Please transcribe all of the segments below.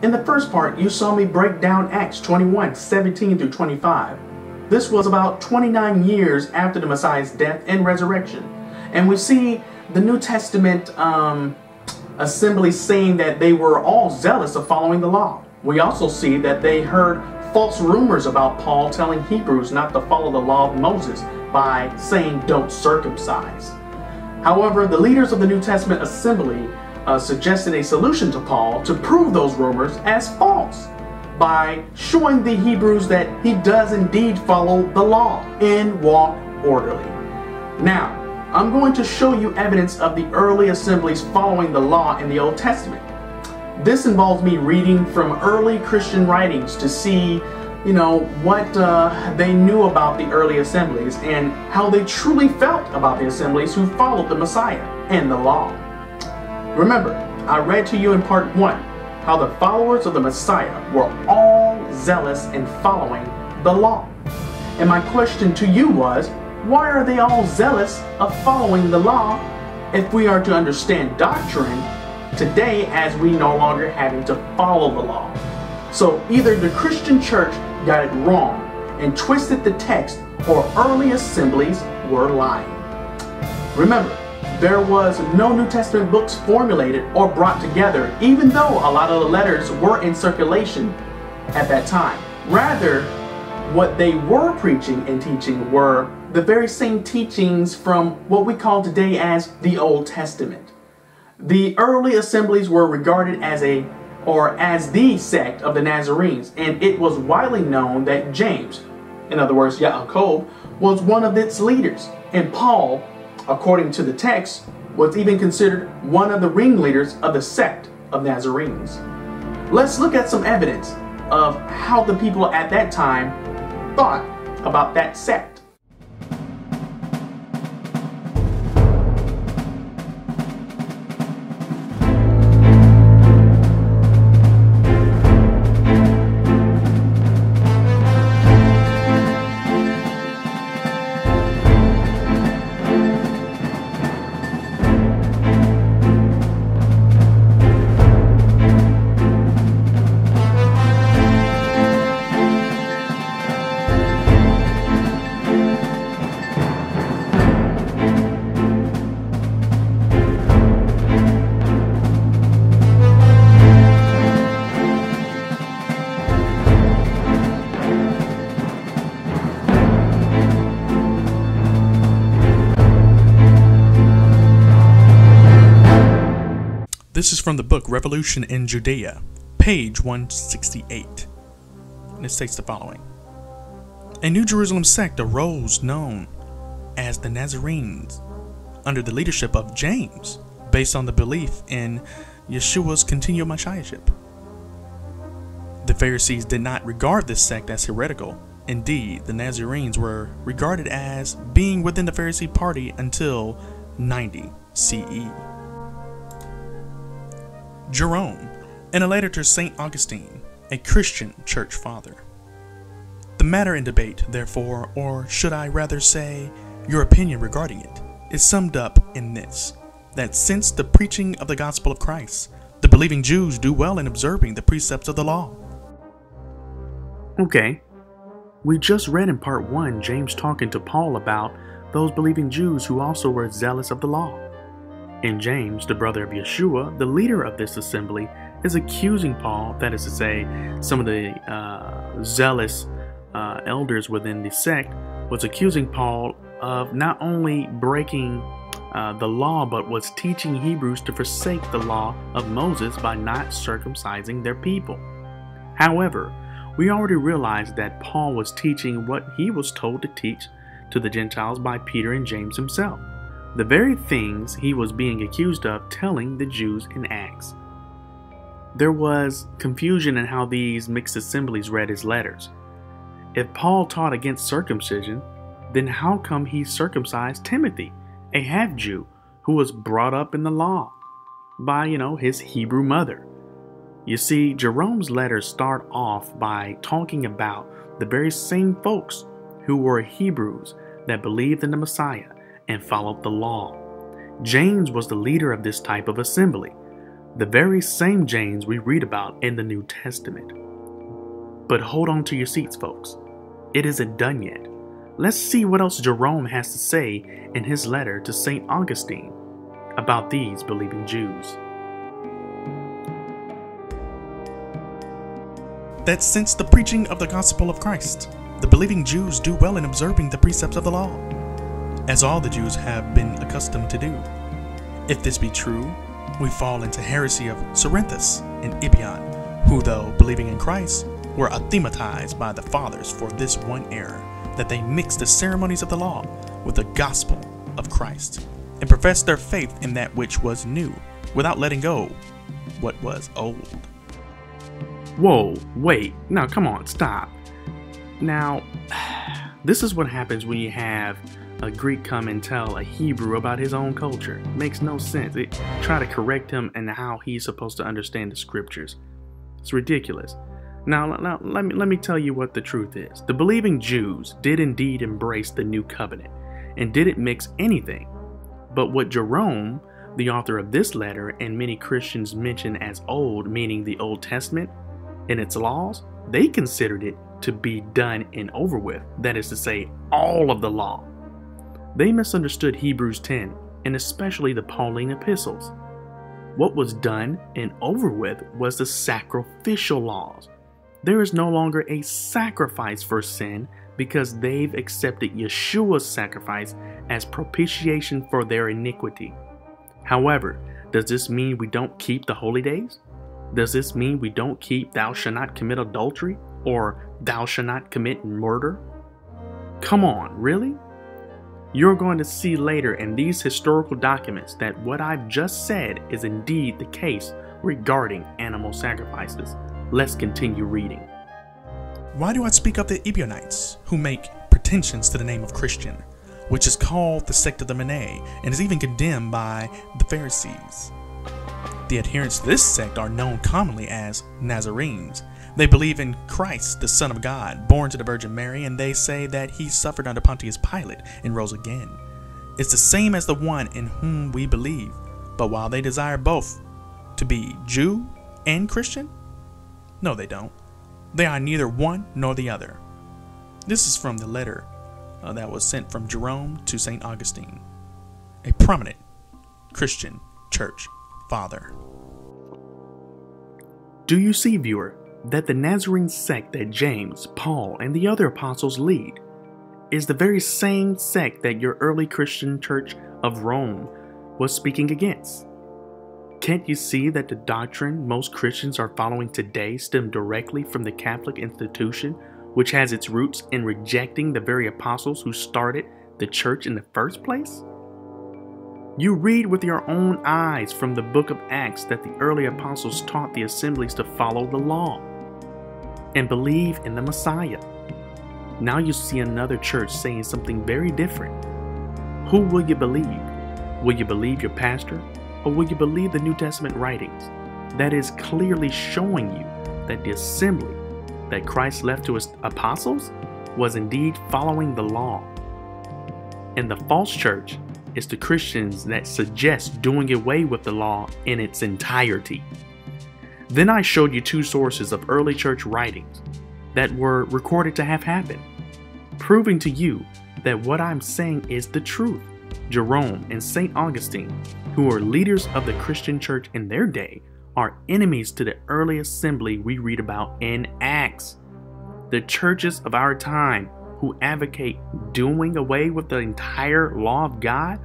In the first part, you saw me break down Acts 21:17 through 25. This was about 29 years after the Messiah's death and resurrection. And we see the New Testament assembly saying that they were all zealous of following the law. We also see that they heard false rumors about Paul telling Hebrews not to follow the law of Moses by saying don't circumcise. However, the leaders of the New Testament assembly suggested a solution to Paul to prove those rumors as false by showing the Hebrews that he does indeed follow the law and walk orderly. Now, I'm going to show you evidence of the early assemblies following the law in the Old Testament. This involves me reading from early Christian writings to see, what they knew about the early assemblies and how they truly felt about the assemblies who followed the Messiah and the law. Remember, I read to you in part 1 how the followers of the Messiah were all zealous in following the law. And my question to you was, why are they all zealous of following the law if we are to understand doctrine today as we no longer having to follow the law? So either the Christian church got it wrong and twisted the text, or early assemblies were lying. Remember, there was no New Testament books formulated or brought together, even though a lot of the letters were in circulation at that time. Rather, what they were preaching and teaching were the very same teachings from what we call today as the Old Testament. The early assemblies were regarded as the sect of the Nazarenes, and it was widely known that James, in other words, Yaakov, was one of its leaders, and Paul, according to the text, was even considered one of the ringleaders of the sect of Nazarenes. Let's look at some evidence of how the people at that time thought about that sect. This is from the book Revolution in Judea, page 168. And it states the following. A New Jerusalem sect arose known as the Nazarenes under the leadership of James, based on the belief in Yeshua's continual messiahship. The Pharisees did not regard this sect as heretical. Indeed, the Nazarenes were regarded as being within the Pharisee party until 90 CE. Jerome, in a letter to St. Augustine, a Christian church father. The matter in debate, therefore, or should I rather say, your opinion regarding it, is summed up in this, that since the preaching of the gospel of Christ, the believing Jews do well in observing the precepts of the law. Okay, we just read in part 1 James talking to Paul about those believing Jews who also were zealous of the law. And James, the brother of Yeshua, the leader of this assembly, is accusing Paul, that is to say, some of the zealous elders within the sect, was accusing Paul of not only breaking the law, but was teaching Hebrews to forsake the law of Moses by not circumcising their people. However, we already realized that Paul was teaching what he was told to teach to the Gentiles by Peter and James himself. The very things he was being accused of telling the Jews in Acts. There was confusion in how these mixed assemblies read his letters. If Paul taught against circumcision, then how come he circumcised Timothy, a half-Jew who was brought up in the law by, his Hebrew mother? You see, Jerome's letters start off by talking about the very same folks who were Hebrews that believed in the Messiah and followed the law. James was the leader of this type of assembly. The very same James we read about in the New Testament. But hold on to your seats, folks. It isn't done yet. Let's see what else Jerome has to say in his letter to St. Augustine about these believing Jews. That since the preaching of the gospel of Christ, the believing Jews do well in observing the precepts of the law, as all the Jews have been accustomed to do. If this be true, we fall into heresy of Cerinthus and Ibion, who, though believing in Christ, were anathematized by the fathers for this one error, that they mixed the ceremonies of the law with the gospel of Christ, and professed their faith in that which was new, without letting go what was old. Whoa, wait, now come on, stop. Now, this is what happens when you have a Greek come and tell a Hebrew about his own culture. It makes no sense. Try to correct him and how he's supposed to understand the scriptures. It's ridiculous. Now let me tell you what the truth is. The believing Jews did indeed embrace the new covenant and didn't mix anything. But what Jerome, the author of this letter, and many Christians mention as old, meaning the Old Testament and its laws, they considered it to be done and over with. That is to say, all of the law. They misunderstood Hebrews 10 and especially the Pauline epistles. What was done and over with was the sacrificial laws. There is no longer a sacrifice for sin because they've accepted Yeshua's sacrifice as propitiation for their iniquity. However, does this mean we don't keep the holy days? Does this mean we don't keep thou shalt not commit adultery or thou shalt not commit murder? Come on, really? You're going to see later in these historical documents that what I've just said is indeed the case regarding animal sacrifices. Let's continue reading. Why do I speak of the Ebionites, who make pretensions to the name of Christian, which is called the sect of the Mene, and is even condemned by the Pharisees? The adherents to this sect are known commonly as Nazarenes. They believe in Christ, the Son of God, born to the Virgin Mary, and they say that he suffered under Pontius Pilate and rose again. It's the same as the one in whom we believe, but while they desire both to be Jew and Christian, no, they don't. They are neither one nor the other. This is from the letter that was sent from Jerome to St. Augustine, a prominent Christian church father. Do you see, viewer, that the Nazarene sect that James, Paul, and the other apostles lead is the very same sect that your early Christian church of Rome was speaking against? Can't you see that the doctrine most Christians are following today stem directly from the Catholic institution, which has its roots in rejecting the very apostles who started the church in the first place? You read with your own eyes from the book of Acts that the early apostles taught the assemblies to follow the law and believe in the Messiah. Now you see another church saying something very different. Who will you believe? Will you believe your pastor, or will you believe the New Testament writings? That is clearly showing you that the assembly that Christ left to his apostles was indeed following the law. And the false church is the Christians that suggest doing away with the law in its entirety. Then I showed you two sources of early church writings that were recorded to have happened, proving to you that what I'm saying is the truth. Jerome and St. Augustine, who were leaders of the Christian church in their day, are enemies to the early assembly we read about in Acts. The churches of our time who advocate doing away with the entire law of God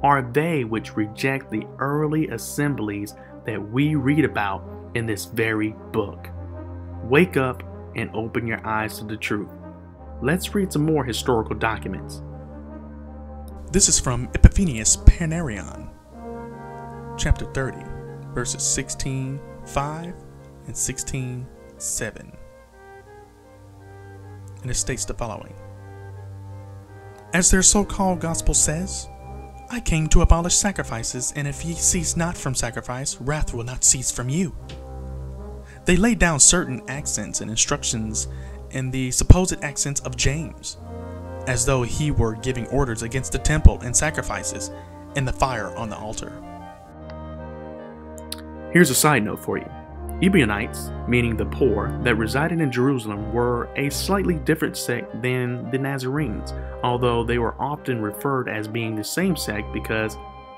are they which reject the early assemblies that we read about in this very book. Wake up and open your eyes to the truth. Let's read some more historical documents. This is from Epiphanius Panarion, chapter 30, verses 16:5 and 16:7. And it states the following. As their so-called gospel says, I came to abolish sacrifices, and if ye cease not from sacrifice, wrath will not cease from you. They laid down certain accents and instructions in the supposed accents of James, as though he were giving orders against the temple and sacrifices and the fire on the altar. Here's a side note for you. Ebionites, meaning the poor that resided in Jerusalem, were a slightly different sect than the Nazarenes, although they were often referred as being the same sect because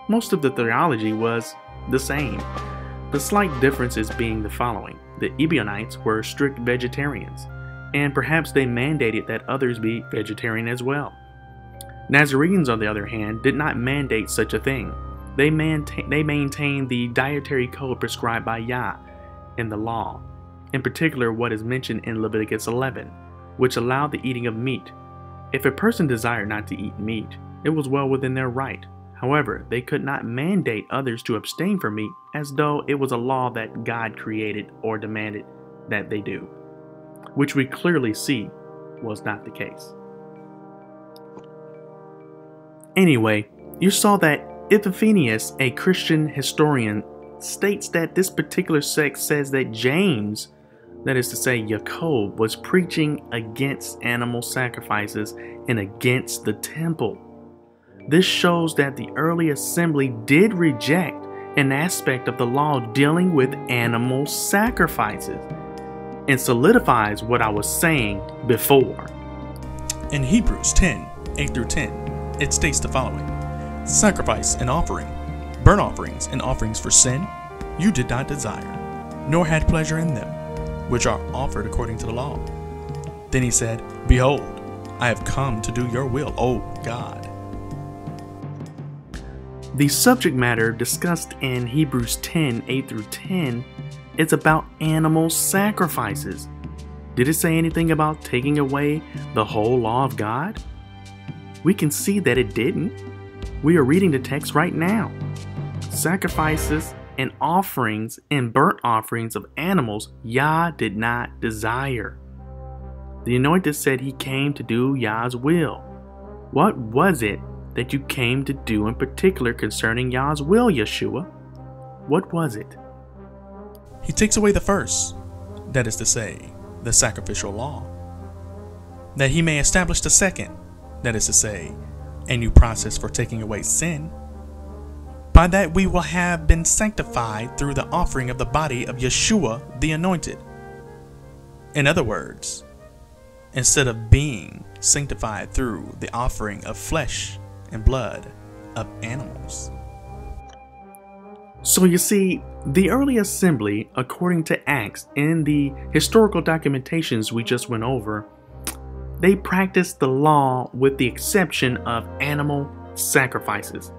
most of the theology was the same. The slight differences being the following. The Ebionites were strict vegetarians, and perhaps they mandated that others be vegetarian as well. Nazarenes, on the other hand, did not mandate such a thing. They maintained the dietary code prescribed by Yah in the law, in particular what is mentioned in Leviticus 11, which allowed the eating of meat. If a person desired not to eat meat, it was well within their right. However, they could not mandate others to abstain from meat as though it was a law that God created or demanded that they do, which we clearly see was not the case. Anyway, you saw that Epiphanius, a Christian historian, states that this particular sect says that James, that is to say Jacob, was preaching against animal sacrifices and against the temple. This shows that the early assembly did reject an aspect of the law dealing with animal sacrifices, and solidifies what I was saying before. In Hebrews 10:8-10, it states the following: Sacrifice and offering, burnt offerings and offerings for sin, you did not desire, nor had pleasure in them, which are offered according to the law. Then he said, Behold, I have come to do your will, O God. The subject matter discussed in Hebrews 10:8-10 is about animal sacrifices. Did it say anything about taking away the whole law of God? We can see that it didn't. We are reading the text right now. Sacrifices and offerings and burnt offerings of animals Yah did not desire. The Anointed said he came to do Yah's will. What was it that you came to do in particular concerning Yah's will, Yeshua? What was it? He takes away the first, that is to say, the sacrificial law, that he may establish the second, that is to say, a new process for taking away sin. By that we will have been sanctified through the offering of the body of Yeshua the Anointed. In other words, instead of being sanctified through the offering of flesh and blood of animals. So you see, the early assembly, according to Acts and the historical documentations we just went over, they practiced the law with the exception of animal sacrifices.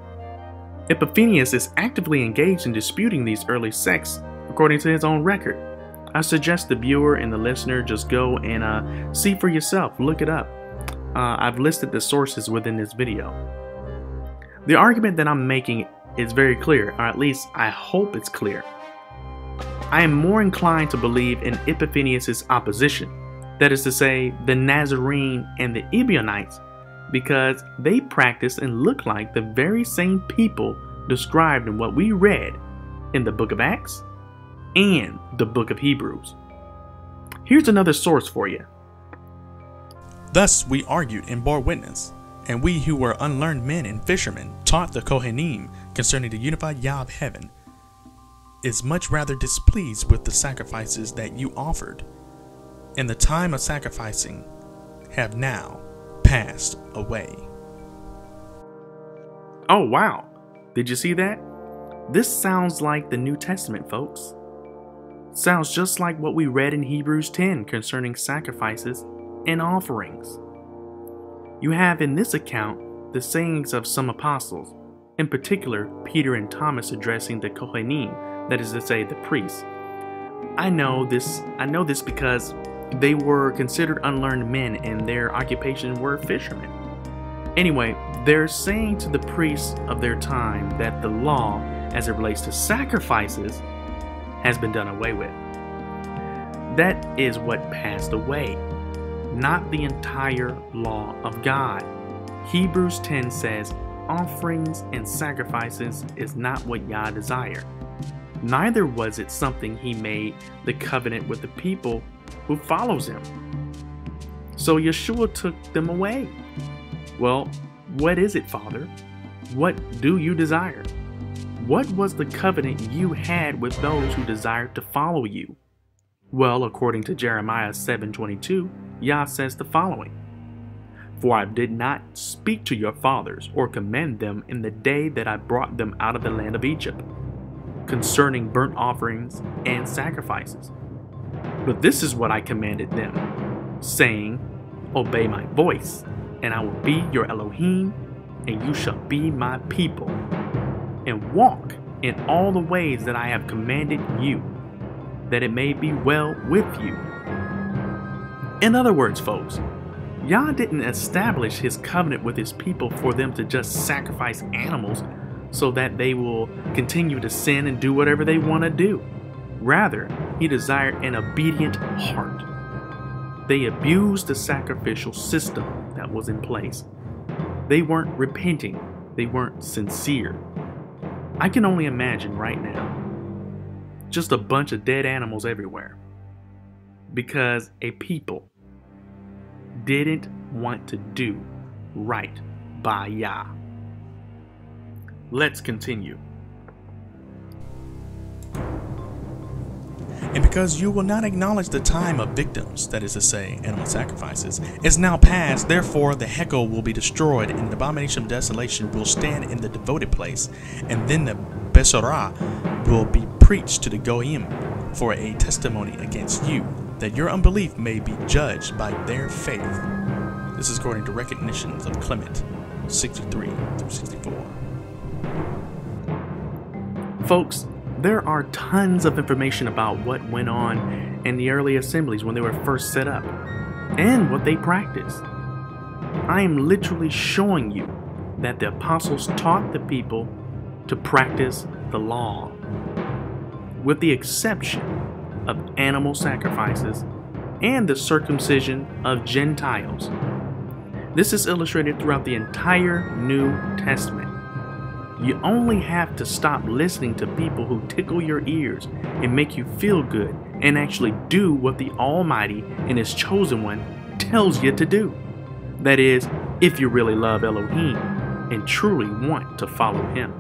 Epiphanius is actively engaged in disputing these early sects according to his own record. I suggest the viewer and the listener just go and see for yourself, look it up. I've listed the sources within this video. The argument that I'm making is very clear, or at least I hope it's clear. I am more inclined to believe in Epiphanius' opposition, that is to say, the Nazarene and the Ebionites, because they practice and look like the very same people described in what we read in the book of Acts and the book of Hebrews. Here's another source for you. Thus we argued and bore witness, and we who were unlearned men and fishermen taught the Kohanim concerning the unified Yah of heaven, is much rather displeased with the sacrifices that you offered, and the time of sacrificing have now passed away. Oh wow, did you see that? This sounds like the New Testament, folks. Sounds just like what we read in Hebrews 10 concerning sacrifices and offerings. You have in this account the sayings of some apostles, in particular Peter and Thomas addressing the Kohanim, that is to say the priests. I know this because they were considered unlearned men and their occupation were fishermen. Anyway, they're saying to the priests of their time that the law, as it relates to sacrifices, has been done away with. That is what passed away, not the entire law of God. Hebrews 10 says, offerings and sacrifices is not what Yah desired. Neither was it something he made the covenant with the people who follows him. So Yeshua took them away. Well, what is it, Father? What do you desire? What was the covenant you had with those who desired to follow you? Well, according to Jeremiah 7:22, Yah says the following: For I did not speak to your fathers or command them in the day that I brought them out of the land of Egypt, concerning burnt offerings and sacrifices. But this is what I commanded them, saying, Obey my voice, and I will be your Elohim, and you shall be my people, and walk in all the ways that I have commanded you, that it may be well with you. In other words, folks, Yah didn't establish his covenant with his people for them to just sacrifice animals so that they will continue to sin and do whatever they want to do. Rather, he desired an obedient heart. They abused the sacrificial system that was in place. They weren't repenting. They weren't sincere. I can only imagine right now just a bunch of dead animals everywhere because a people didn't want to do right by Yah. Let's continue. And because you will not acknowledge the time of victims, that is to say, animal sacrifices, is now past, therefore the Hekel will be destroyed, and the abomination of desolation will stand in the devoted place, and then the Besorah will be preached to the Goyim for a testimony against you, that your unbelief may be judged by their faith. This is according to Recognitions of Clement 63 through 64. Folks, there are tons of information about what went on in the early assemblies when they were first set up and what they practiced. I am literally showing you that the apostles taught the people to practice the law, with the exception of animal sacrifices and the circumcision of Gentiles. This is illustrated throughout the entire New Testament. You only have to stop listening to people who tickle your ears and make you feel good and actually do what the Almighty and His Chosen One tells you to do. That is, if you really love Elohim and truly want to follow Him.